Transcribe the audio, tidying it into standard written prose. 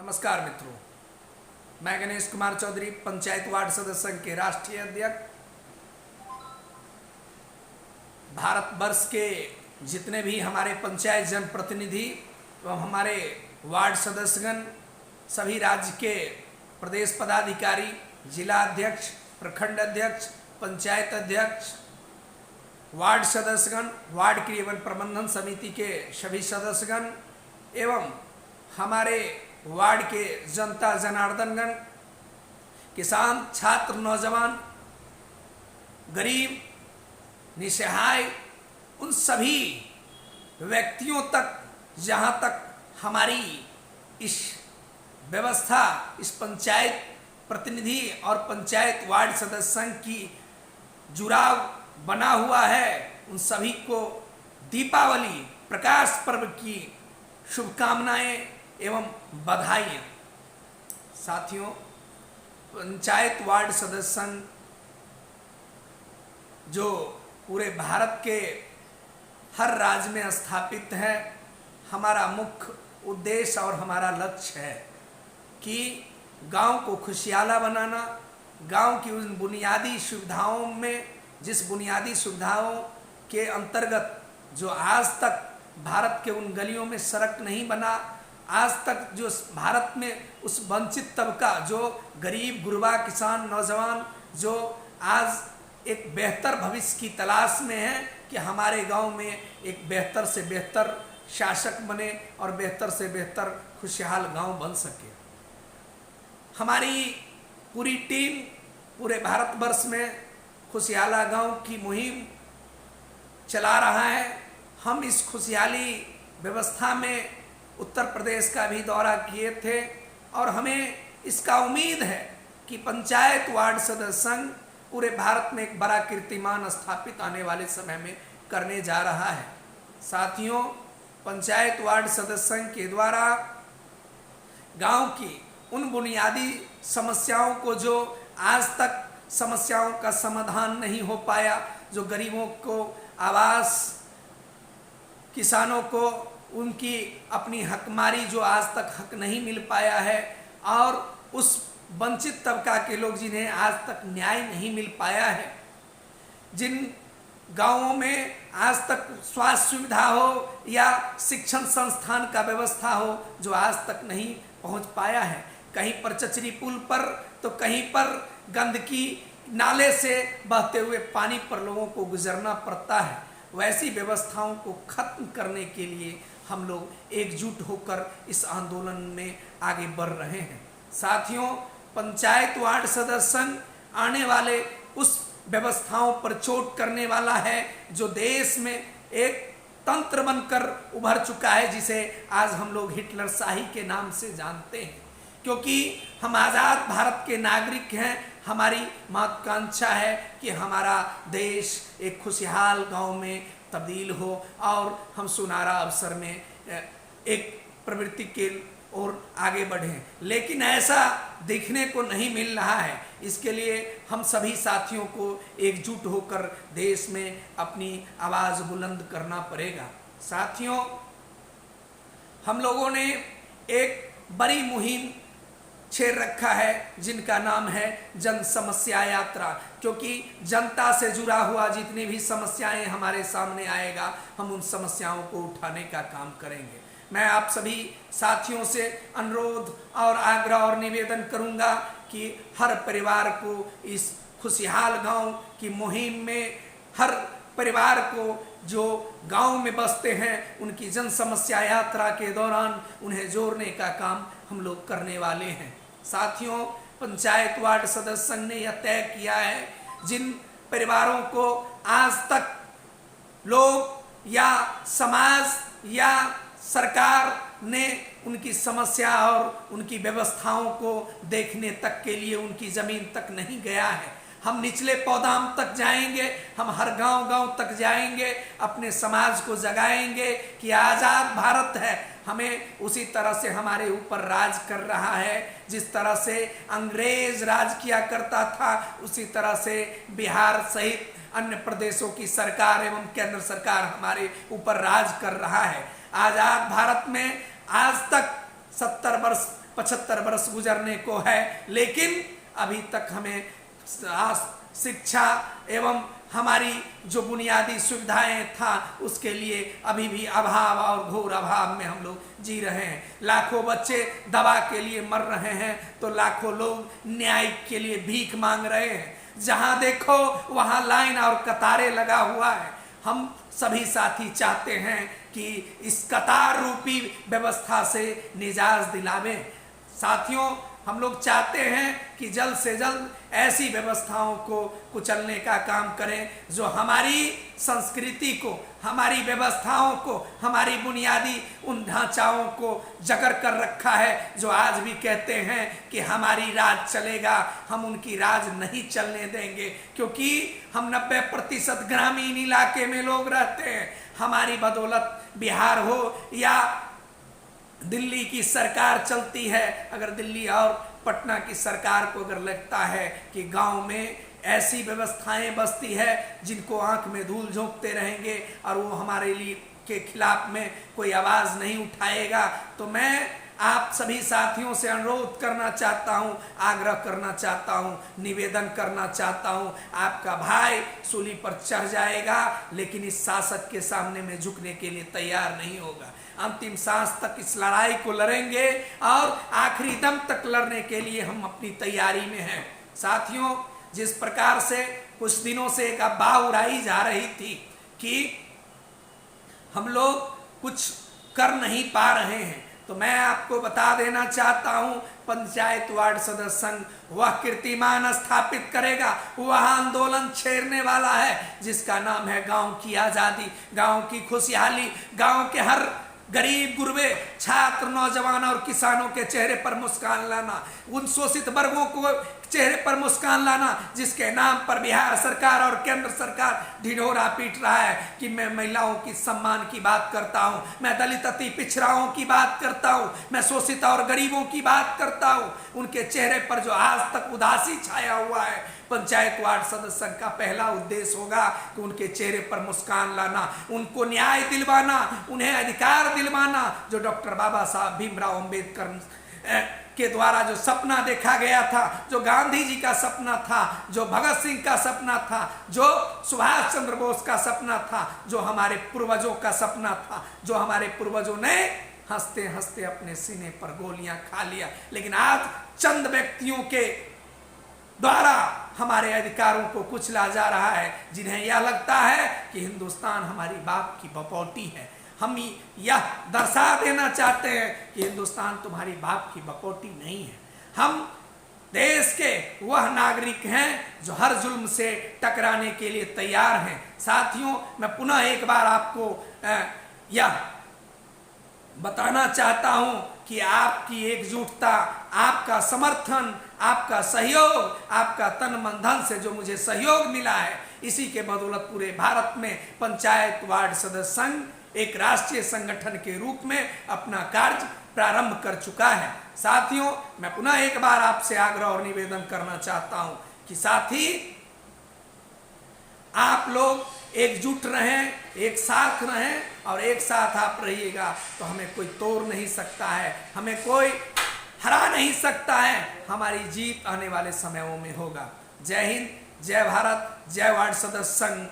नमस्कार मित्रों, मैं गणेश कुमार चौधरी, पंचायत वार्ड सदस्य संघ के राष्ट्रीय अध्यक्ष। भारतवर्ष के जितने भी हमारे पंचायत जनप्रतिनिधि एवं हमारे वार्ड सदस्यगण, सभी राज्य के प्रदेश पदाधिकारी, जिला अध्यक्ष, प्रखंड अध्यक्ष, पंचायत अध्यक्ष, वार्ड सदस्यगण, वार्ड क्रियान्वयन प्रबंधन समिति के सभी सदस्यगण एवं हमारे वार्ड के जनता जनार्दनगण, किसान, छात्र, नौजवान, गरीब, निसहाय, उन सभी व्यक्तियों तक जहां तक हमारी इस व्यवस्था, इस पंचायत प्रतिनिधि और पंचायत वार्ड सदस्य संघ की जुड़ाव बना हुआ है, उन सभी को दीपावली प्रकाश पर्व की शुभकामनाएं एवं बधाइयाँ। साथियों, पंचायत वार्ड सदस्य संघ जो पूरे भारत के हर राज्य में स्थापित है, हमारा मुख्य उद्देश्य और हमारा लक्ष्य है कि गांव को खुशहाल बनाना। गांव की उन बुनियादी सुविधाओं में, जिस बुनियादी सुविधाओं के अंतर्गत जो आज तक भारत के उन गलियों में सड़क नहीं बना, आज तक जो भारत में उस वंचित तबका, जो गरीब गुरबा, किसान, नौजवान, जो आज एक बेहतर भविष्य की तलाश में है कि हमारे गांव में एक बेहतर से बेहतर शासक बने और बेहतर से बेहतर खुशहाल गांव बन सके। हमारी पूरी टीम पूरे भारतवर्ष में खुशहाल गांव की मुहिम चला रहा है। हम इस खुशहाली व्यवस्था में उत्तर प्रदेश का भी दौरा किए थे और हमें इसका उम्मीद है कि पंचायत वार्ड सदस्य संघ पूरे भारत में एक बड़ा कीर्तिमान स्थापित आने वाले समय में करने जा रहा है। साथियों, पंचायत वार्ड सदस्य संघ के द्वारा गांव की उन बुनियादी समस्याओं को, जो आज तक समस्याओं का समाधान नहीं हो पाया, जो गरीबों को आवास, किसानों को उनकी अपनी हकमारी जो आज तक हक नहीं मिल पाया है, और उस वंचित तबका के लोग जिन्हें आज तक न्याय नहीं मिल पाया है, जिन गांवों में आज तक स्वास्थ्य सुविधा हो या शिक्षण संस्थान का व्यवस्था हो जो आज तक नहीं पहुंच पाया है, कहीं पर चचरी पुल पर तो कहीं पर गंदगी नाले से बहते हुए पानी पर लोगों को गुजरना पड़ता है, वैसी व्यवस्थाओं को खत्म करने के लिए हम लोग एकजुट होकर इस आंदोलन में आगे बढ़ रहे हैं। साथियों, पंचायत वार्ड सदस्य संघ आने वाले उस व्यवस्थाओं पर चोट करने वाला है जो देश में एक तंत्र बनकर उभर चुका है, जिसे आज हम लोग हिटलर शाही के नाम से जानते हैं। क्योंकि हम आज़ाद भारत के नागरिक हैं, हमारी महत्वाकांक्षा है कि हमारा देश एक खुशहाल गांव में तब्दील हो और हम सुनहरा अवसर में एक प्रवृत्ति के ओर आगे बढ़ें, लेकिन ऐसा देखने को नहीं मिल रहा है। इसके लिए हम सभी साथियों को एकजुट होकर देश में अपनी आवाज़ बुलंद करना पड़ेगा। साथियों, हम लोगों ने एक बड़ी मुहिम छेड़ रखा है जिनका नाम है जन समस्या यात्रा, क्योंकि जनता से जुड़ा हुआ जितनी भी समस्याएं हमारे सामने आएगा, हम उन समस्याओं को उठाने का काम करेंगे। मैं आप सभी साथियों से अनुरोध और आग्रह और निवेदन करूंगा कि हर परिवार को इस खुशहाल गांव की मुहिम में, हर परिवार को जो गांव में बसते हैं, उनकी जन समस्या यात्रा के दौरान उन्हें जोड़ने का काम हम लोग करने वाले हैं। साथियों, पंचायत वार्ड सदस्य संघ ने यह तय किया है, जिन परिवारों को आज तक लोग या समाज या सरकार ने उनकी समस्या और उनकी व्यवस्थाओं को देखने तक के लिए उनकी जमीन तक नहीं गया है, हम निचले पौधाम तक जाएंगे, हम हर गांव तक जाएंगे, अपने समाज को जगाएंगे कि आज़ाद भारत है, हमें उसी तरह से हमारे ऊपर राज कर रहा है, जिस तरह से अंग्रेज राज किया करता था, उसी तरह से बिहार सहित अन्य प्रदेशों की सरकार एवं केंद्र सरकार हमारे ऊपर राज कर रहा है। आज़ाद भारत में आज तक 70 वर्ष 75 वर्ष गुजरने को है, लेकिन अभी तक हमें शिक्षा एवं हमारी जो बुनियादी सुविधाएं था उसके लिए अभी भी अभाव और घोर अभाव में हम लोग जी रहे हैं। लाखों बच्चे दवा के लिए मर रहे हैं तो लाखों लोग न्याय के लिए भीख मांग रहे हैं। जहां देखो वहां लाइन और कतारें लगा हुआ है। हम सभी साथी चाहते हैं कि इस कतार रूपी व्यवस्था से निजात दिलावें। साथियों, हम लोग चाहते हैं कि जल्द से जल्द ऐसी व्यवस्थाओं को कुचलने का काम करें जो हमारी संस्कृति को, हमारी व्यवस्थाओं को, हमारी बुनियादी उन ढांचाओं को जकड़ कर रखा है, जो आज भी कहते हैं कि हमारी राज चलेगा। हम उनकी राज नहीं चलने देंगे, क्योंकि हम 90% ग्रामीण इलाके में लोग रहते हैं। हमारी बदौलत बिहार हो या दिल्ली की सरकार चलती है। अगर दिल्ली और पटना की सरकार को अगर लगता है कि गांव में ऐसी व्यवस्थाएं बसती है जिनको आंख में धूल झोंकते रहेंगे और वो हमारे लिए के खिलाफ में कोई आवाज नहीं उठाएगा, तो मैं आप सभी साथियों से अनुरोध करना चाहता हूं, आग्रह करना चाहता हूं, निवेदन करना चाहता हूं। आपका भाई सूली पर चढ़ जाएगा, लेकिन इस शासक के सामने में झुकने के लिए तैयार नहीं होगा। अंतिम सांस तक इस लड़ाई को लड़ेंगे और आखिरी दम तक लड़ने के लिए हम अपनी तैयारी में हैं। साथियों, जिस प्रकार से कुछ दिनों से एक अफवाह उड़ाई जा रही थी कि हम लोग कुछ कर नहीं पा रहे हैं, तो मैं आपको बता देना चाहता हूं, पंचायत वार्ड सदस्य संघ वह कीर्तिमान स्थापित करेगा, वह आंदोलन छेड़ने वाला है जिसका नाम है गांव की आजादी, गांव की खुशहाली, गांव के हर गरीब गुरबे, छात्र, नौजवान और किसानों के चेहरे पर मुस्कान लाना, उन शोषित वर्गों को चेहरे पर मुस्कान लाना जिसके नाम पर बिहार सरकार और केंद्र सरकार ढिढोरा पीट रहा है कि मैं महिलाओं की सम्मान की बात करता हूं, मैं दलित अति पिछड़ाओं की बात करता हूं, मैं शोषित और गरीबों की बात करता हूं। उनके चेहरे पर जो आज तक उदासी छाया हुआ है, पंचायत वार्ड सदस्य संघ का पहला उद्देश्य होगा कि उनके चेहरे पर मुस्कान लाना, उनको न्याय दिलवाना, उन्हें अधिकार दिलवाना, जो डॉक्टर बाबा साहब भीमराव अंबेडकर के द्वारा जो सपना देखा गया था, जो गांधी जी का सपना था, जो भगत सिंह का सपना था, जो सुभाष चंद्र बोस का सपना था, जो हमारे पूर्वजों का सपना था, जो हमारे पूर्वजों ने हंसते हंसते अपने सीने पर गोलियां खा लिया। लेकिन आज चंद व्यक्तियों के द्वारा हमारे अधिकारों को कुचला जा रहा है, जिन्हें यह लगता है कि हिंदुस्तान हमारी बाप की बपौटी है। हम यह दर्शा देना चाहते हैं कि हिंदुस्तान तुम्हारी बाप की बपौटी नहीं है। हम देश के वह नागरिक हैं जो हर जुल्म से टकराने के लिए तैयार हैं। साथियों, मैं पुनः एक बार आपको यह बताना चाहता हूं कि आपकी एकजुटता, आपका समर्थन, आपका सहयोग, आपका तन मन धन से जो मुझे सहयोग मिला है, इसी के बदौलत पूरे भारत में पंचायत वार्ड सदस्य संघ एक राष्ट्रीय संगठन के रूप में अपना कार्य प्रारंभ कर चुका है। साथियों, मैं पुनः एक बार आपसे आग्रह और निवेदन करना चाहता हूं कि साथी आप लोग एकजुट रहें, एक साथ रहें, और एक साथ आप रहिएगा तो हमें कोई तोड़ नहीं सकता है, हमें कोई हरा नहीं सकता है। हमारी जीत आने वाले समयों में होगा। जय हिंद, जय भारत, जय वार्ड सदस्य संघ।